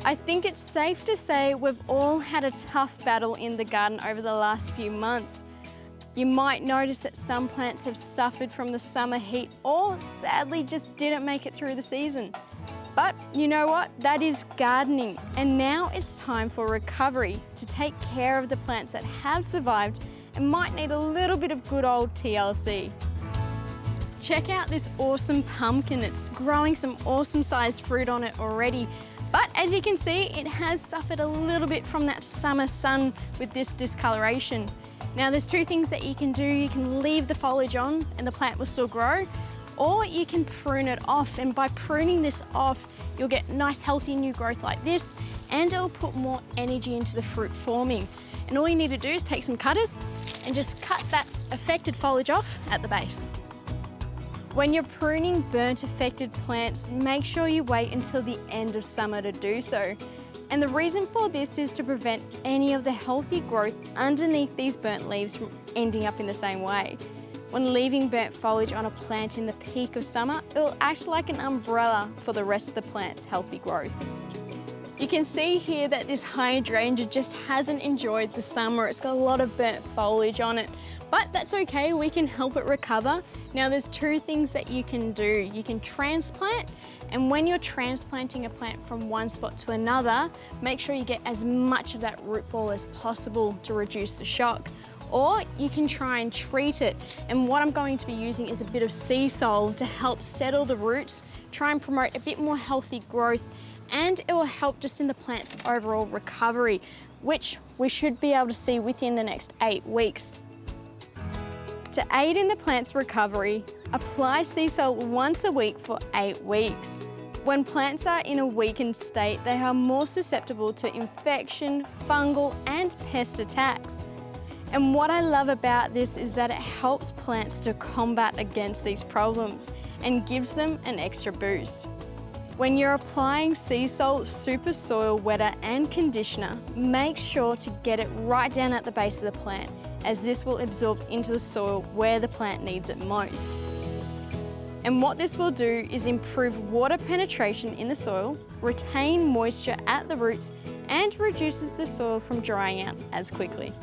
I think it's safe to say we've all had a tough battle in the garden over the last few months. You might notice that some plants have suffered from the summer heat or sadly just didn't make it through the season. But you know what? That is gardening. And now it's time for recovery to take care of the plants that have survived and might need a little bit of good old TLC. Check out this awesome pumpkin. It's growing some awesome sized fruit on it already. But as you can see, it has suffered a little bit from that summer sun with this discoloration. Now there's two things that you can do. You can leave the foliage on and the plant will still grow, or you can prune it off. And by pruning this off, you'll get nice healthy new growth like this, and it'll put more energy into the fruit forming. And all you need to do is take some cutters and just cut that affected foliage off at the base. When you're pruning burnt affected plants, make sure you wait until the end of summer to do so. And the reason for this is to prevent any of the healthy growth underneath these burnt leaves from ending up in the same way. When leaving burnt foliage on a plant in the peak of summer, it will act like an umbrella for the rest of the plant's healthy growth. You can see here that this hydrangea just hasn't enjoyed the summer. It's got a lot of burnt foliage on it, but that's okay, we can help it recover. Now there's two things that you can do. You can transplant, and when you're transplanting a plant from one spot to another, make sure you get as much of that root ball as possible to reduce the shock. Or you can try and treat it. And what I'm going to be using is a bit of sea salt to help settle the roots, try and promote a bit more healthy growth, and it will help just in the plant's overall recovery, which we should be able to see within the next 8 weeks. To aid in the plant's recovery, apply sea salt once a week for 8 weeks. When plants are in a weakened state, they are more susceptible to infection, fungal, and pest attacks. And what I love about this is that it helps plants to combat against these problems and gives them an extra boost. When you're applying sea salt, super soil wetter and conditioner, make sure to get it right down at the base of the plant, as this will absorb into the soil where the plant needs it most. And what this will do is improve water penetration in the soil, retain moisture at the roots, and reduces the soil from drying out as quickly.